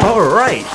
Alright.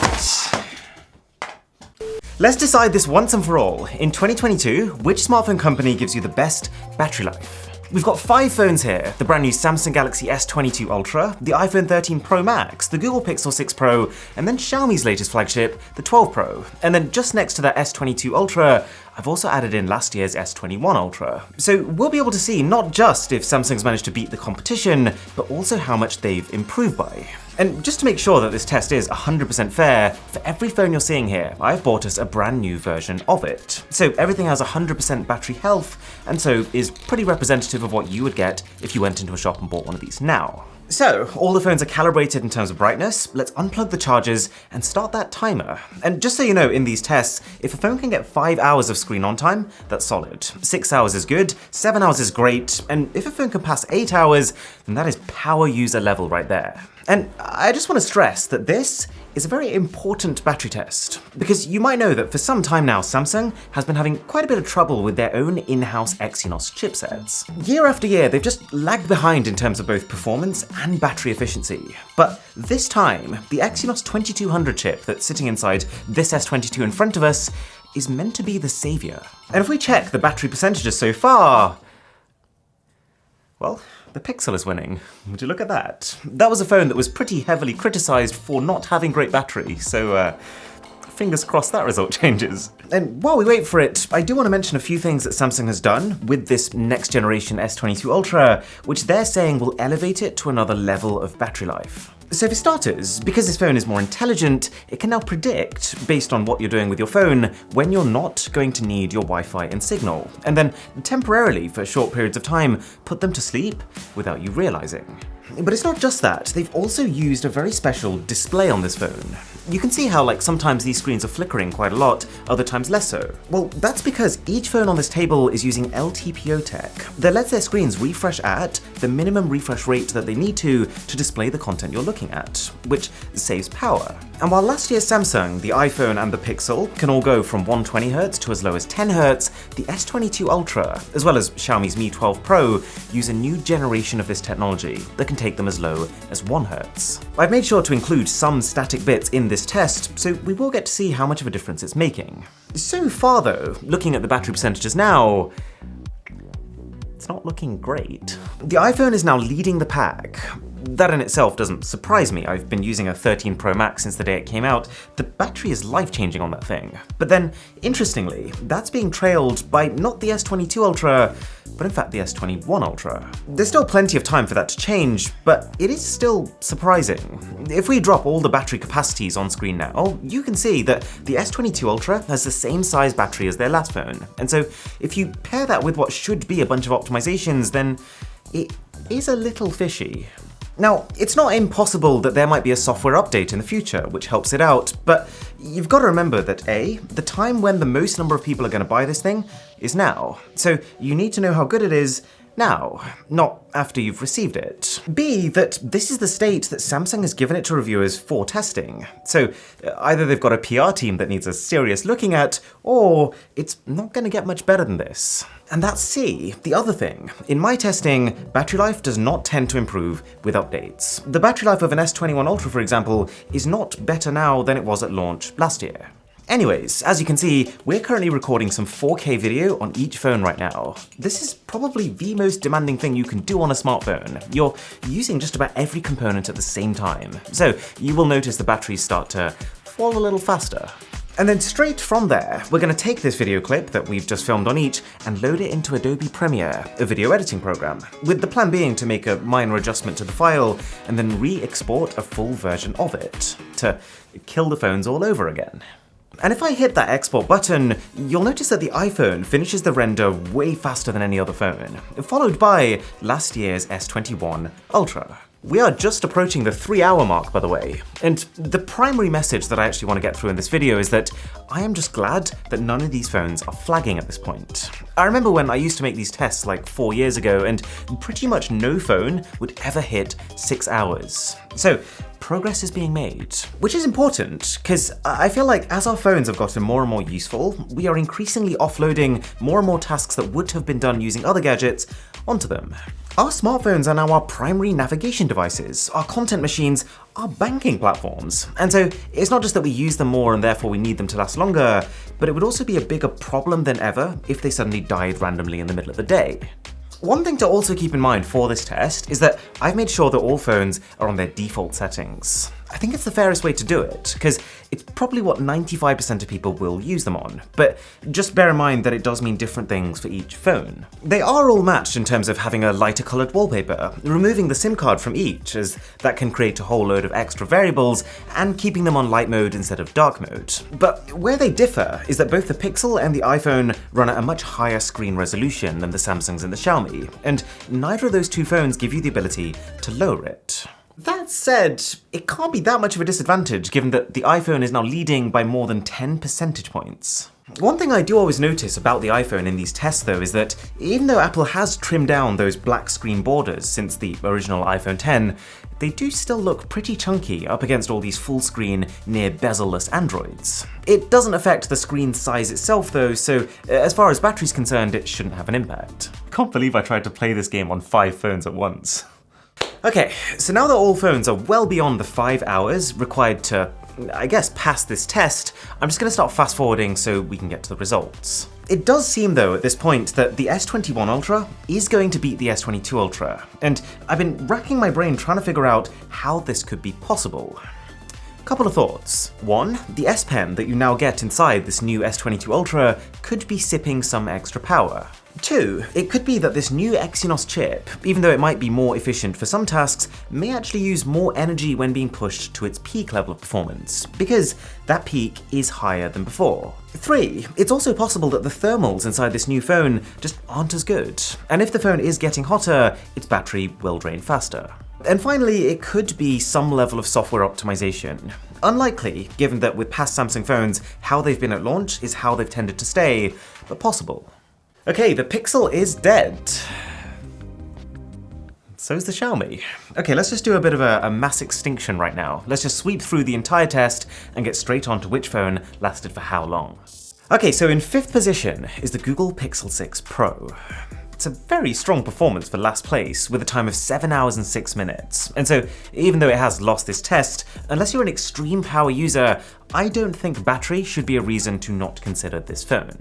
Let's decide this once and for all. In 2022, which smartphone company gives you the best battery life? We've got 5 phones here: the brand new Samsung Galaxy S22 Ultra, the iPhone 13 Pro Max, the Google Pixel 6 Pro, and then Xiaomi's latest flagship, the 12 Pro. And then just next to that S22 Ultra, I've also added in last year's S21 Ultra. So we'll be able to see not just if Samsung's managed to beat the competition, but also how much they've improved by. And just to make sure that this test is 100% fair, for every phone you're seeing here, I've bought us a brand new version of it. So everything has 100% battery health, and so is pretty representative of what you would get if you went into a shop and bought one of these now. So, all the phones are calibrated in terms of brightness. Let's unplug the chargers and start that timer. And just so you know, in these tests, if a phone can get 5 hours of screen on time, that's solid. 6 hours is good, 7 hours is great, and if a phone can pass 8 hours, then that is power user level right there. And I just want to stress that this is a very important battery test, because you might know that for some time now, Samsung has been having quite a bit of trouble with their own in-house Exynos chipsets. Year after year, they've just lagged behind in terms of both performance and battery efficiency. But this time, the Exynos 2200 chip that's sitting inside this S22 in front of us is meant to be the savior. And if we check the battery percentages so far, well, the Pixel is winning. Would you look at that? That was a phone that was pretty heavily criticized for not having great battery, so fingers crossed that result changes. And while we wait for it, I do want to mention a few things that Samsung has done with this next generation S22 Ultra, which they're saying will elevate it to another level of battery life. So for starters, because this phone is more intelligent, it can now predict, based on what you're doing with your phone, when you're not going to need your Wi-Fi and signal, and then temporarily, for short periods of time, put them to sleep without you realizing. But it's not just that, they've also used a very special display on this phone. You can see how sometimes these screens are flickering quite a lot, other times less so. Well, that's because each phone on this table is using LTPO tech that lets their screens refresh at the minimum refresh rate that they need to display the content you're looking at, which saves power. And while last year's Samsung, the iPhone and the Pixel can all go from 120Hz to as low as 10Hz, the S22 Ultra, as well as Xiaomi's Mi 12 Pro, use a new generation of this technology that can take them as low as 1Hz. I've made sure to include some static bits in this test, so we will get to see how much of a difference it's making. So far though, looking at the battery percentages now, it's not looking great. The iPhone is now leading the pack. That in itself doesn't surprise me. I've been using a 13 Pro Max since the day it came out. The battery is life-changing on that thing. But then, interestingly, that's being trailed by not the S22 Ultra, but in fact the S21 Ultra. There's still plenty of time for that to change, but it is still surprising. If we drop all the battery capacities on screen now, you can see that the S22 Ultra has the same size battery as their last phone. And so if you pair that with what should be a bunch of optimizations, then it is a little fishy. Now, it's not impossible that there might be a software update in the future which helps it out, but you've got to remember that A, the time when the most number of people are going to buy this thing is now. So you need to know how good it is now, not after you've received it. B, that this is the state that Samsung has given it to reviewers for testing. So either they've got a PR team that needs a serious looking at, or it's not going to get much better than this. And that's C, the other thing. In my testing, battery life does not tend to improve with updates. The battery life of an S21 Ultra, for example, is not better now than it was at launch last year. Anyways, as you can see, we're currently recording some 4K video on each phone right now. This is probably the most demanding thing you can do on a smartphone. You're using just about every component at the same time, so you will notice the batteries start to fall a little faster. And then straight from there, we're going to take this video clip that we've just filmed on each and load it into Adobe Premiere, a video editing program, with the plan being to make a minor adjustment to the file and then re-export a full version of it to kill the phones all over again. And if I hit that export button, you'll notice that the iPhone finishes the render way faster than any other phone, followed by last year's S21 Ultra. We are just approaching the 3-hour mark, by the way, and the primary message that I actually want to get through in this video is that I am just glad that none of these phones are flagging at this point. I remember when I used to make these tests like 4 years ago, and pretty much no phone would ever hit 6 hours. So progress is being made, which is important because I feel like as our phones have gotten more and more useful, we are increasingly offloading more and more tasks that would have been done using other gadgets onto them. Our smartphones are now our primary navigation devices, our content machines, our banking platforms. And so it's not just that we use them more and therefore we need them to last longer, but it would also be a bigger problem than ever if they suddenly died randomly in the middle of the day. One thing to also keep in mind for this test is that I've made sure that all phones are on their default settings. I think it's the fairest way to do it, because it's probably what 95% of people will use them on, but just bear in mind that it does mean different things for each phone. They are all matched in terms of having a lighter coloured wallpaper, removing the SIM card from each, as that can create a whole load of extra variables, and keeping them on light mode instead of dark mode. But where they differ is that both the Pixel and the iPhone run at a much higher screen resolution than the Samsungs and the Xiaomi, and neither of those two phones give you the ability to lower it. That said, it can't be that much of a disadvantage given that the iPhone is now leading by more than 10 percentage points. One thing I do always notice about the iPhone in these tests though is that even though Apple has trimmed down those black screen borders since the original iPhone X, they do still look pretty chunky up against all these full screen, near bezel-less Androids. It doesn't affect the screen size itself though, so as far as battery's concerned, it shouldn't have an impact. Can't believe I tried to play this game on 5 phones at once. Okay, so now that all phones are well beyond the 5 hours required to, I guess, pass this test, I'm just going to start fast forwarding so we can get to the results. It does seem though at this point that the S21 Ultra is going to beat the S22 Ultra, and I've been racking my brain trying to figure out how this could be possible. Couple of thoughts. One, the S Pen that you now get inside this new S22 Ultra could be sipping some extra power. Two, it could be that this new Exynos chip, even though it might be more efficient for some tasks, may actually use more energy when being pushed to its peak level of performance, because that peak is higher than before. Three, it's also possible that the thermals inside this new phone just aren't as good, and if the phone is getting hotter, its battery will drain faster. And finally, it could be some level of software optimization. Unlikely, given that with past Samsung phones, how they've been at launch is how they've tended to stay, but possible. Okay, the Pixel is dead. So is the Xiaomi. Okay, let's just do a bit of a mass extinction right now. Let's just sweep through the entire test and get straight on to which phone lasted for how long. Okay, so in 5th position is the Google Pixel 6 Pro. It's a very strong performance for last place, with a time of 7 hours and 6 minutes. And so, even though it has lost this test, unless you're an extreme power user, I don't think battery should be a reason to not consider this phone.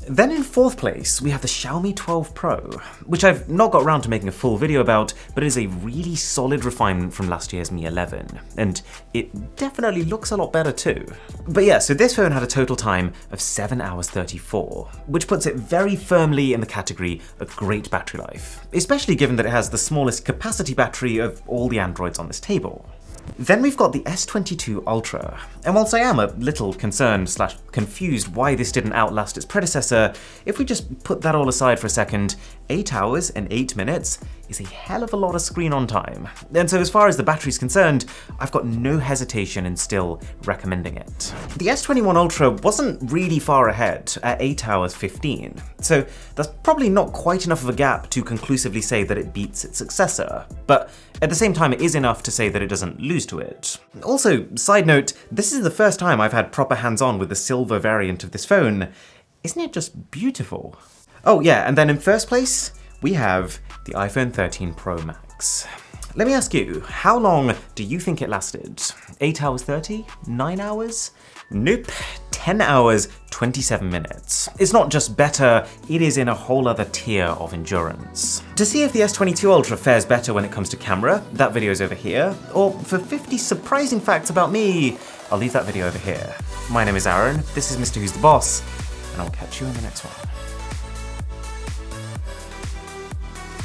Then in 4th place, we have the Xiaomi 12 Pro, which I've not got around to making a full video about, but it is a really solid refinement from last year's Mi 11, and it definitely looks a lot better too. But yeah, so this phone had a total time of 7 hours 34, which puts it very firmly in the category of great battery life, especially given that it has the smallest capacity battery of all the Androids on this table. Then we've got the S22 Ultra, and whilst I am a little concerned/confused why this didn't outlast its predecessor, if we just put that all aside for a second, 8 hours and 8 minutes is a hell of a lot of screen on time. And so as far as the battery's concerned, I've got no hesitation in still recommending it. The S21 Ultra wasn't really far ahead at 8 hours 15, so that's probably not quite enough of a gap to conclusively say that it beats its successor, but at the same time it is enough to say that it doesn't lose to it. Also, side note, this is the first time I've had proper hands-on with the silver variant of this phone. Isn't it just beautiful? Oh yeah, and then in 1st place, we have the iPhone 13 Pro Max. Let me ask you, how long do you think it lasted? 8 hours 30? 9 hours? Nope, 10 hours, 27 minutes. It's not just better, it is in a whole other tier of endurance. To see if the S22 Ultra fares better when it comes to camera, that video's over here, or for 50 surprising facts about me, I'll leave that video over here. My name is Aaron, this is Mr. Who's the Boss, and I'll catch you in the next one.